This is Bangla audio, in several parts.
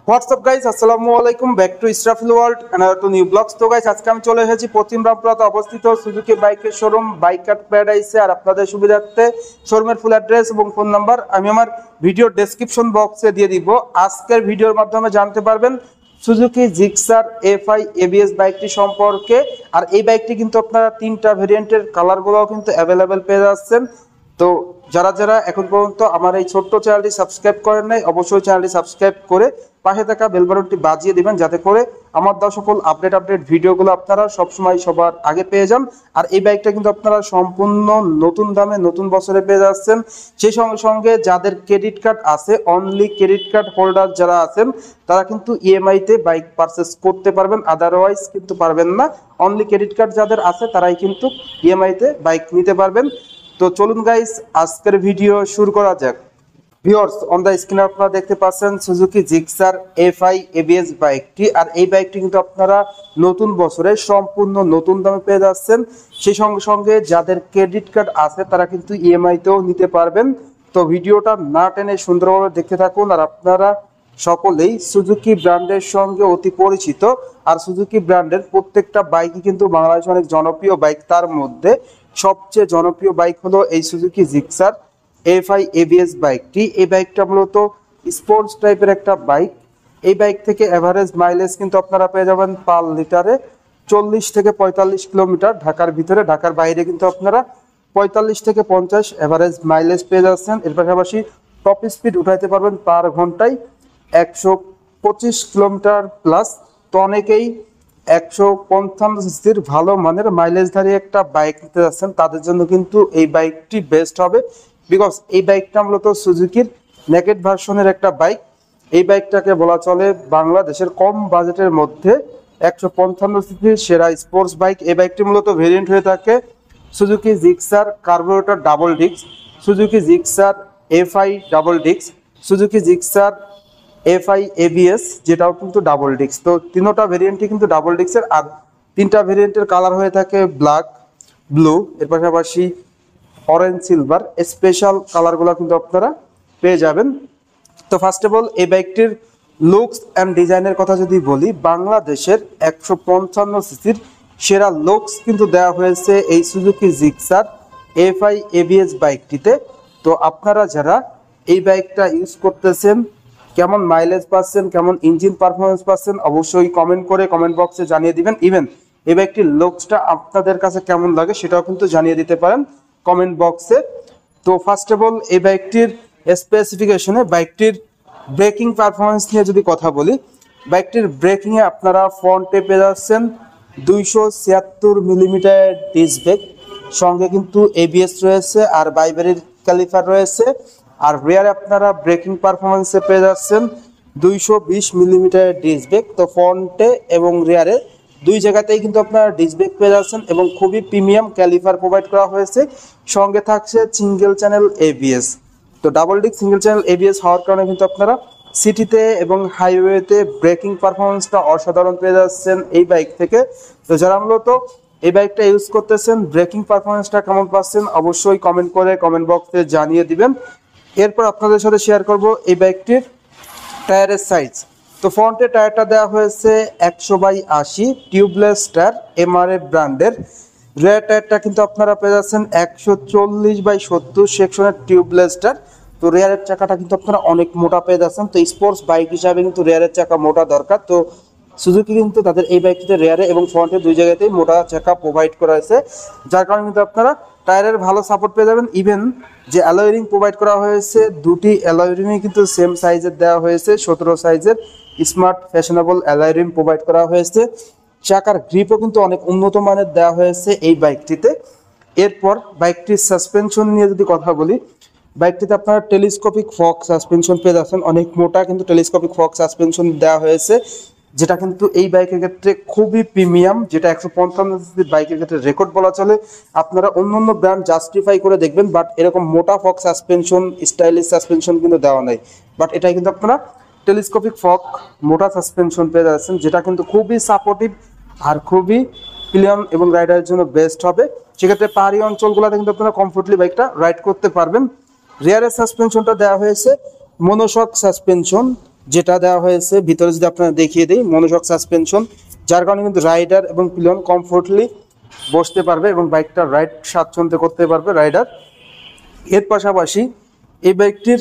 হোয়াটসঅ্যাপ গাইস, আসসালামু আলাইকুম, back to Israfil world and to new blogs. তো গাইস, আজকে আমি চলে এসেছি পশ্চিম রামপুরাতে অবস্থিত সুজুকি বাইকের শোরুম বাইক কাট প্যারাডাইসে। আর আপনাদের সুবিধার্থে শোরুমের ফুল অ্যাড্রেস এবং ফোন নাম্বার আমি আমার ভিডিও ডেসক্রিপশন বক্সে দিয়ে দিব। আজকের ভিডিওর মাধ্যমে জানতে পারবেন সুজুকি জিক্সার এফআই এবিএস বাইকটি সম্পর্কে। আর এই বাইকটি কিন্তু আপনারা তিনটা ভেরিয়েন্টের কালারগুলোও কিন্তু অ্যাভেলেবেল পেয়ে যাচ্ছেন। তো যারা যারা এখন পর্যন্ত আমার এই ছোট্ট চ্যানেলটি সাবস্ক্রাইব করেন নাই, অবশ্যই চ্যানেলটি সাবস্ক্রাইব করে পাশে থাকা বেল বাটনটি বাজিয়ে দিবেন, যাতে করে আমার দেওয়া সকল আপডেট ভিডিওগুলো আপনারা সবসময় সবার আগে পেয়ে যান। আর এই বাইকটা কিন্তু আপনারা সম্পূর্ণ নতুন দামে নতুন বছরে পেয়ে যাচ্ছেন। সেই সঙ্গে সঙ্গে যাদের ক্রেডিট কার্ড আছে, অনলি ক্রেডিট কার্ড হোল্ডার যারা আছেন তারা কিন্তু ইএমআইতে বাইক পারচেস করতে পারবেন, আদারওয়াইজ কিন্তু পারবেন না। অনলি ক্রেডিট কার্ড যাদের আছে তারাই কিন্তু ইএমআইতে বাইক নিতে পারবেন। তো চলুন গাইস, আজকের ভিডিও শুরু করা যাক। ভিউয়ার্স, অন দ্য স্ক্রিনে আপনারা দেখতে পাচ্ছেন সুজুকি জিক্সার এফআই এবিএস বাইকটি। আর এই বাইকটি কিন্তু আপনারা নতুন বছরে সম্পূর্ণ নতুন দামে পেয়ে যাচ্ছেন। সেই সঙ্গে সঙ্গে যাদের ক্রেডিট কার্ড আছে তারা কিন্তু ইএমআইতেও নিতে পারবেন। তো ভিডিওটা না টেনে সুন্দরভাবে দেখতে থাকুন। আর আপনারা সকলেই সুজুকি ব্র্যান্ডের সঙ্গে অতি পরিচিত। আর সুজুকি ব্র্যান্ডের প্রত্যেকটা বাইকই কিন্তু বাংলাদেশে অনেক জনপ্রিয় বাইক। তার মধ্যে সবচেয়ে জনপ্রিয় বাইক হলো এই সুজুকি জিক্সার এফআই এবিএস বাইকটি। এই বাইকটা মূলত স্পোর্টস টাইপের একটা বাইক। এই বাইক থেকে এভারেজ মাইলেজ কিন্তু আপনারা পেয়ে যাবেন পার লিটারে 40 থেকে 45 কিলোমিটার ঢাকার ভিতরে। ঢাকার বাইরে কিন্তু আপনারা 45 থেকে 50 এভারেজ মাইলেজ পেয়ে যাচ্ছেন। এর পাশাপাশি টপ স্পিড উঠাইতে পারবেন পার ঘন্টায় 125 কিলোমিটার প্লাস। তো অনেকেই 155 সিসির ভালো মানের মাইলেজধারী একটা বাইক নিতে যাচ্ছেন, তাদের জন্য কিন্তু এই বাইকটি বেস্ট হবে। বিকজ এই বাইকটা মূলত সুজুকির নেকেড ভার্সনের একটা বাইক। এই বাইকটাকে বলা চলে বাংলাদেশের কম বাজেটের মধ্যে 155 সিসির সেরা স্পোর্টস বাইক। এই বাইকটি মূলত ভেরিয়েন্ট হয়ে থাকে Suzuki Gixxer carburettor double disc, Suzuki Gixxer FI double disc, Suzuki Gixxer FI ABS, যেটাও কিন্তু ডাবল ডিস্ক। তো তিনটা ভেরিয়েন্টই কিন্তু ডাবল ডিস্কের। আর তিনটা ভেরিয়েন্টের কালার হয়ে থাকে ব্ল্যাক, ব্লু, এর পাশাপাশি অরেঞ্জ, সিলভার। স্পেশাল কালারগুলো কিন্তু আপনারা পেয়ে যাবেন। তো ফার্স্ট অফ অল এই বাইকটির লুকস অ্যান্ড ডিজাইনের কথা যদি বলি, বাংলাদেশের 155 সিসির সেরা লুকস কিন্তু দেওয়া হয়েছে এই সুজুকি জিক্সার এফআই এবিএস বাইকটিতে। তো আপনারা যারা এই বাইকটা ইউজ করতেছেন, কেমন মাইলেজ পাচ্ছেন, কেমন ইঞ্জিন পারফরমেন্স পাচ্ছেন, অবশ্যই কমেন্ট করে কমেন্ট বক্সে জানিয়ে দিবেন। ইভেন এই বাইকটির লুকসটা আপনাদের কাছে কেমন লাগে সেটাও কিন্তু জানিয়ে দিতে পারেন কমেন্ট বক্সে। তো ফার্স্ট অফ অল এই বাইকটির স্পেসিফিকেশনে, বাইকটির ব্রেকিং পারফরমেন্স নিয়ে যদি কথা বলি, বাইকটির ব্রেকিংয়ে আপনারা ফ্রন্টে পেয়ে যাচ্ছেন 276 মিলিমিটার ডিস্ক ব্রেক, সঙ্গে কিন্তু এবিএস রয়েছে আর বাইবেরির ক্যালিপার রয়েছে। আর রিয়ারে আপনারা ব্রেকিং পারফরমেন্সে পেয়ে যাচ্ছেন 220 মিলিমিটার ডিস্ক ব্রেক। তো ফ্রন্টে এবং রিয়ারে দুই জায়গাতেই কিন্তু আপনারা ডিস্ক ব্রেক পেয়ে যাচ্ছেন এবং খুবই প্রিমিয়াম ক্যালিপার প্রোভাইড করা হয়েছে। সঙ্গে থাকছে সিঙ্গেল চ্যানেল এবিএস। তো double disc single channel ABS হওয়ার কারণে কিন্তু আপনারা সিটিতে এবং হাইওয়েতে ব্রেকিং পারফরমেন্সটা অসাধারণ পেয়ে যাচ্ছেন এই বাইক থেকে। তো যারা মূলত এই বাইকটা ইউজ করতেছেন, ব্রেকিং পারফরমেন্সটা কেমন পাচ্ছেন অবশ্যই কমেন্ট করে কমেন্ট বক্সে জানিয়ে দিবেন। এরপর আপনাদের সাথে শেয়ার করব এই বাইকটির টায়ারের সাইজ। তো ফ্রন্টের টায়ারটা দেওয়া হয়েছে 100/80 টিউবলেস টায়ার, এমআরএফ ব্র্যান্ডের। রিয়ার টায়ারটা কিন্তু আপনারা পেয়ে যাচ্ছেন 140/70 সেকশনের টিউবলেস টায়ার। তো রিয়ারের চাকাটা কিন্তু আপনারা অনেক মোটা পেয়ে যাচ্ছেন। তো স্পোর্টস বাইক হিসাবে কিন্তু রিয়ারের চাকা মোটা দরকার। তো সুজুকি কিন্তু তাদের এই বাইকটিতে রিয়ারে এবং ফ্রন্টে দুই জায়গাতেই মোটা চাকা প্রোভাইড করা হয়েছে, যার কারণে কিন্তু আপনারা টায়ারের ভালো সাপোর্ট পেয়ে যাবেন। ইভেন যে অ্যালয় রিং প্রোভাইড করা হয়েছে, দুটি অ্যালয় রিংই কিন্তু সেম সাইজের দেওয়া হয়েছে, 17 সাইজের smart fashionable alloy ring provide করা হয়েছে। চাকার গ্রিপও কিন্তু অনেক উন্নত মানের দেওয়া হয়েছে এই বাইকটিতে। এরপর বাইকটির সাসপেনশন নিয়ে যদি কথা বলি, বাইকটিতে আপনারা টেলিস্কোপিক ফক সাসপেনশন পেয়ে যাচ্ছেন। অনেক মোটা কিন্তু টেলিস্কোপিক ফক সাসপেনশন দেওয়া হয়েছে, যেটা কিন্তু এই বাইকের ক্ষেত্রে খুবই প্রিমিয়াম, যেটা 155 সিসির বাইকের ক্ষেত্রে রেকর্ড বলা চলে। আপনারা অন্য ব্র্যান্ড জাস্টিফাই করে দেখবেন, বাট এরকম মোটা ফক সাসপেনশন, স্টাইলিশ সাসপেনশন কিন্তু দেওয়া নাই। বাট এটাই কিন্তু আপনারা টেলিস্কোপিক ফক মোটা সাসপেনশন পেয়ে যাচ্ছেন, যেটা কিন্তু খুবই সাপোর্টিভ আর খুবই প্রিমিয়াম এবং রাইডারের জন্য বেস্ট হবে। সেক্ষেত্রে পাহাড়ি অঞ্চলগুলোতে কিন্তু আপনারা কমফোর্টলি বাইকটা রাইড করতে পারবেন। রিয়ারের সাসপেনশনটা দেওয়া হয়েছে মনোশক সাসপেনশন, যেটা দেওয়া হয়েছে ভিতরে যদি আপনারা দেখিয়ে দিই মনোশক সাসপেনশন, যার কারণে কিন্তু রাইডার এবং পিলিয়ন কমফোর্টলি বসতে পারবে এবং বাইকটা রাইড স্বাচ্ছন্দ্যে করতে পারবে রাইডার। এর পাশাপাশি এই বাইকটির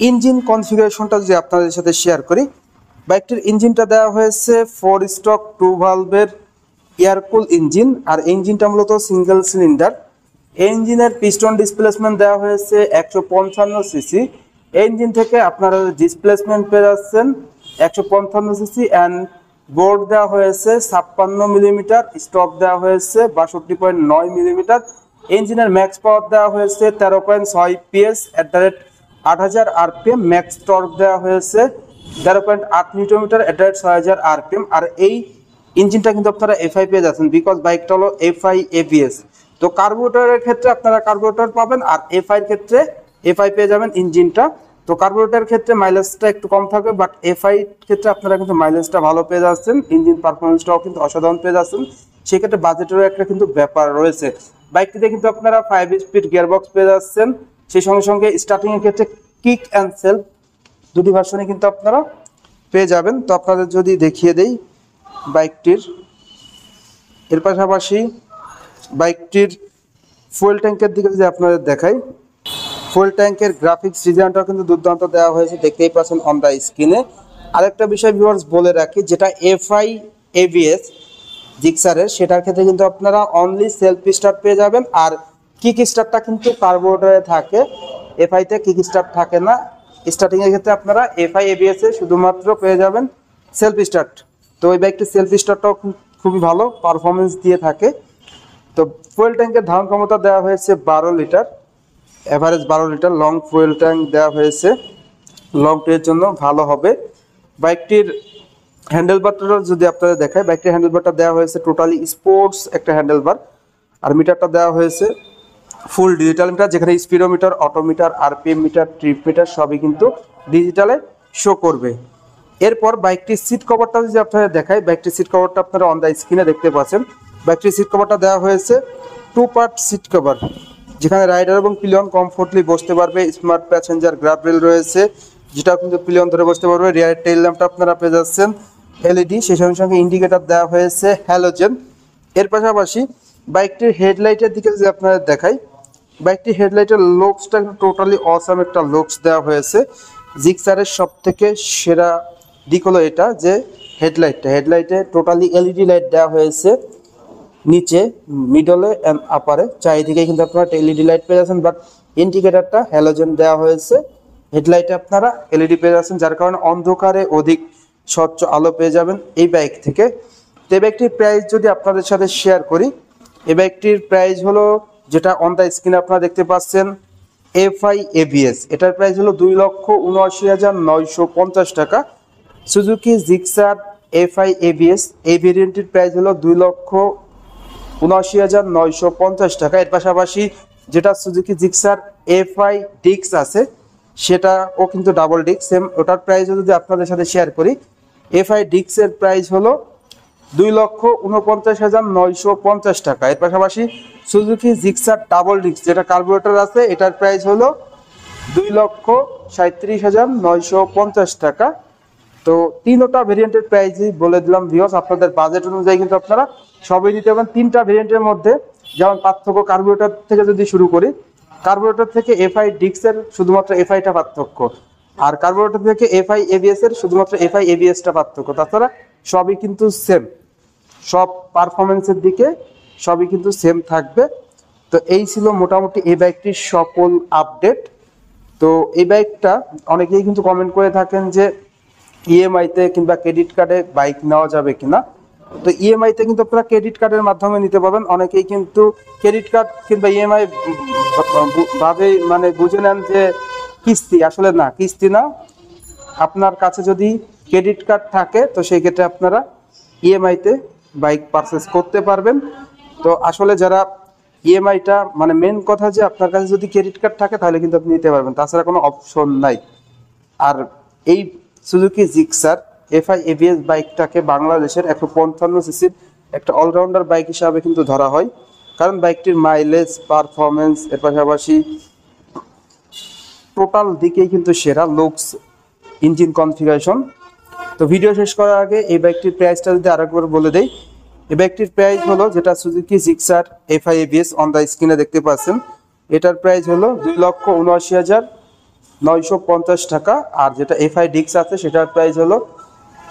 ইঞ্জিন কনফিগারেশনটা যদি আপনাদের সাথে শেয়ার করি, বাইকটির ইঞ্জিনটা দেওয়া হয়েছে 4 স্ট্রোক 2 ভালভের এয়ারকুল ইঞ্জিন, আর ইঞ্জিনটা মূলত সিঙ্গেল সিলিন্ডার। এই ইঞ্জিনের পিস্টন ডিসপ্লেসমেন্ট দেওয়া হয়েছে 155 সিসি। এই ইঞ্জিন থেকে আপনারা ডিসপ্লেসমেন্ট পেয়ে যাচ্ছেন 155 সিসি অ্যান্ড বোর্ড দেওয়া হয়েছে 56 মিলিমিটার, স্টক দেওয়া হয়েছে 62.9 মিলিমিটার। ইঞ্জিনের ম্যাক্স পাওয়ার দেওয়া হয়েছে 13.6 PS @ 8000 RPM, ম্যাক্স টর্ক দেওয়া হয়েছে 13.8 নিউটন মিটার @ 6000 RPM। আর এই ইঞ্জিনটা কিন্তু আপনারা FI পেয়ে যাচ্ছেন, বিকজ বাইকটা হলো FI ABS। তো কার্বোরেটরের ক্ষেত্রে আপনারা কার্বোরেটর পাবেন, আর FI এর ক্ষেত্রে FI পেয়ে যাবেন ইঞ্জিনটা। তো কার্বোরেটরের ক্ষেত্রে মাইলেজটা একটু কম থাকবে, বাট FI ক্ষেত্রে আপনারা কিন্তু মাইলেজটা ভালো পেয়ে যাচ্ছেন, ইঞ্জিন পারফরমেন্সটাও কিন্তু অসাধারণ পেয়ে যাচ্ছেন। সেক্ষেত্রে বাজেটেরও একটা কিন্তু ব্যাপার রয়েছে। বাইকটিতে কিন্তু আপনারা 5 স্পিড গিয়ারবক্স পেয়ে যাচ্ছেন, সেই সঙ্গে সঙ্গে স্টার্টিং এর ক্ষেত্রে কিক অ্যান্ড সেলফ দুটি ভার্সনে কিন্তু আপনারা পেয়ে যাবেন। তো আপনাদের যদি দেখিয়ে দেই বাইকটির, এর পাশাপাশি বাইকটির ফুয়েল ট্যাঙ্কের দিকে যদি আপনাদের দেখাই, ফুয়েল ট্যাঙ্কের গ্রাফিক্স ডিজাইনটাও কিন্তু দুর্দান্ত দেওয়া হয়েছে, দেখতেই পাচ্ছেন অন দ্য স্ক্রিনে। আরেকটা বিষয় ভিউয়ার্স বলে রাখি, যেটা FI ABS জিক্সারের, সেটার ক্ষেত্রে কিন্তু আপনারা অনলি সেলফ স্টার্ট পেয়ে যাবেন, আর কিক স্টার্টটা কিন্তু কার্বোরেটরে থাকে, FI তে কিক স্টার্ট থাকে না। স্টার্টিং এর ক্ষেত্রে আপনারা FI ABS এ শুধুমাত্র পেয়ে যাবেন সেলফ স্টার্ট। তো ওই বাইকটি সেলফ স্টার্টটাও খুবই ভালো পারফরমেন্স দিয়ে থাকে। তো ফুয়েল ট্যাঙ্কের ধারণ ক্ষমতা দেওয়া হয়েছে 12 litre, average 12 litre long fuel tank দেওয়া হয়েছে, লং ট্রের জন্য ভালো হবে। বাইকটির হ্যান্ডেলবারটা যদি আপনাদের দেখায়, বাইকটির হ্যান্ডেলবারটা দেওয়া হয়েছে টোটালি স্পোর্টস একটা হ্যান্ডেলবার, আর মিটারটা দেওয়া হয়েছে ফুল ডিজিটাল মিটার, যেখানে speedometer, odometer, RPM meter, trip meter সবই কিন্তু ডিজিটালে শো করবে। এরপর বাইকটির সিট কভারটা যদি আপনাদের দেখায়, বাইকটির সিট কভারটা আপনারা অন দ্য স্ক্রিনে দেখতে পাচ্ছেন। বাইকটির সিট কভারটা দেওয়া হয়েছে 2 পার্ট সিট কভার, যেখানে রাইডার এবং পিলিয়ন কমফোর্টলি বসতে পারবে। স্মার্ট প্যাসেঞ্জার গ্রাব রেল রয়েছে, যেটা কিন্তু পিলিয়ন ধরে বসতে পারবে। রিয়ার টেইল ল্যাম্পটা আপনারা পেয়ে যাচ্ছেন LED, সেই সঙ্গে সঙ্গে ইন্ডিকেটর দেওয়া হয়েছে হ্যালোজেন। এর পাশাপাশি বাইকটির হেডলাইটের দিকে যদি আপনাদের দেখাই, বাইকটির হেডলাইটের লুকসটা টোটালি অসাম একটা লুকস দেওয়া হয়েছে। জিক্সারের সব থেকে সেরা দিক হলো এটা যে হেডলাইটে টোটালি LED লাইট দেওয়া হয়েছে, নিচে, মিডলে অ্যান্ড আপারে, চারিদিকে কিন্তু আপনারা LED লাইট পেয়ে যাচ্ছেন, বাট ইন্ডিকেটরটা হ্যালোজেন দেওয়া হয়েছে। হেডলাইটে আপনারা LED পেয়ে যাচ্ছেন, যার কারণে অন্ধকারে অধিক স্বচ্ছ আলো পেয়ে যাবেন এই বাইক থেকে। তো এই বাইকটির প্রাইস যদি আপনাদের সাথে শেয়ার করি, এই বাইকটির প্রাইস হলো, যেটা অন দ্য স্ক্রিনে আপনারা দেখতে পাচ্ছেন, FI ABS, এটার প্রাইস হলো 2,79,950 টাকা। সুজুকি জিক্সার FI ABS এই ভেরিয়েন্টের প্রাইস হলো 2,79,950 টাকা। এর পাশাপাশি যেটা সুজুকি জিক্সার FI ডিক্স আছে, সেটাও কিন্তু ডাবল ডিক্স সেম, ওটার প্রাইসও যদি আপনাদের সাথে শেয়ার করি, FI ডিক্সের প্রাইস হলো 2,49,950 টাকা। এর পাশাপাশি সুজুকি জিক্সার ডাবল ডিক্স যেটা কার্বোরেটর আছে, এটার প্রাইস হলো 2,37,950 টাকা। তো তিনটা ভেরিয়েন্টের প্রাইসই বলে দিলাম ভিউয়ার্স, আপনাদের বাজেট অনুযায়ী কিন্তু আপনারা সবই নিতে পারবেন। তিনটা ভেরিয়েন্টের মধ্যে যেমন পার্থক্য, কার্বোরেটর থেকে যদি শুরু করি, কার্বোরেটর থেকে FI ডিক্সের শুধুমাত্র FIটা পার্থক্য, আর কার্বোরেটর থেকে FI ABS এর শুধুমাত্র FI ABSটা পার্থক্য। তাছাড়া সবই কিন্তু সেম, সব পারফরমেন্সের দিকে সবই কিন্তু সেম থাকবে। তো এই ছিল মোটামুটি এই বাইকটির সকল আপডেট। তো এই বাইকটা অনেকেই কিন্তু কমেন্ট করে থাকেন যে EMI-তে কিংবা ক্রেডিট কার্ডে বাইক নেওয়া যাবে কিনা। তো EMI-তে কিন্তু আপনারা ক্রেডিট কার্ডের মাধ্যমে নিতে পারবেন। অনেকেই কিন্তু ক্রেডিট কার্ড কিংবা EMI ভাবে মানে বুঝে নেন যে কিস্তি, আসলে না, কিস্তি না। আপনার কাছে যদি ক্রেডিট কার্ড থাকে তো সেই ক্ষেত্রে আপনারা EMI-তে বাইক পারচেস করতে পারবেন। তো আসলে যারা EMI-টা মানে মেন কথা যে আপনার কাছে যদি ক্রেডিট কার্ড থাকে তাহলে কিন্তু আপনি নিতে পারবেন, তাছাড়া কোনো অপশন নাই। আর এই সুজুকি জিক্সার FI ABS বাইকটাকে বাংলাদেশের 155 সিসির একটা অলরাউন্ডার বাইক হিসাবে কিন্তু ধরা হয়, কারণ বাইকটির মাইলেজ, পারফরমেন্স, এর পাশাপাশি টোটাল দিকেই কিন্তু সেরা। Looks engine configuration. তো ভিডিও শেষ করার আগে এই বাইকটির প্রাইসটা যদি আরেকবার বলে দেই, এই বাইকটির প্রাইস হলো, যেটা Suzuki Gixxer FI ABS on the স্ক্রিনে দেখতে পাচ্ছেন, এটার প্রাইস হলো 2,79,950 টাকা। আর যেটা FI ডিক্স আছে সেটার প্রাইস হলো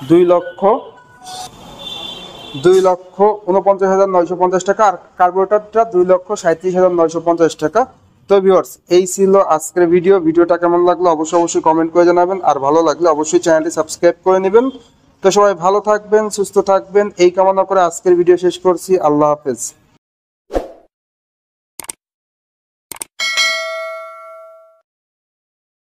2,49,950 টাকা। আর কার্বোরেটরটা 2,37,950 টাকা। তো ভিউয়ার্স, এই ছিল আজকের ভিডিওটা কেমন লাগলো অবশ্যই কমেন্ট করে জানাবেন, আর ভালো লাগলে অবশ্যই চ্যানেলটি সাবস্ক্রাইব করে নেবেন। তো সবাই ভালো থাকবেন, সুস্থ থাকবেন এই কামনা করে আজকের ভিডিও শেষ করছি। আল্লাহ হাফেজ।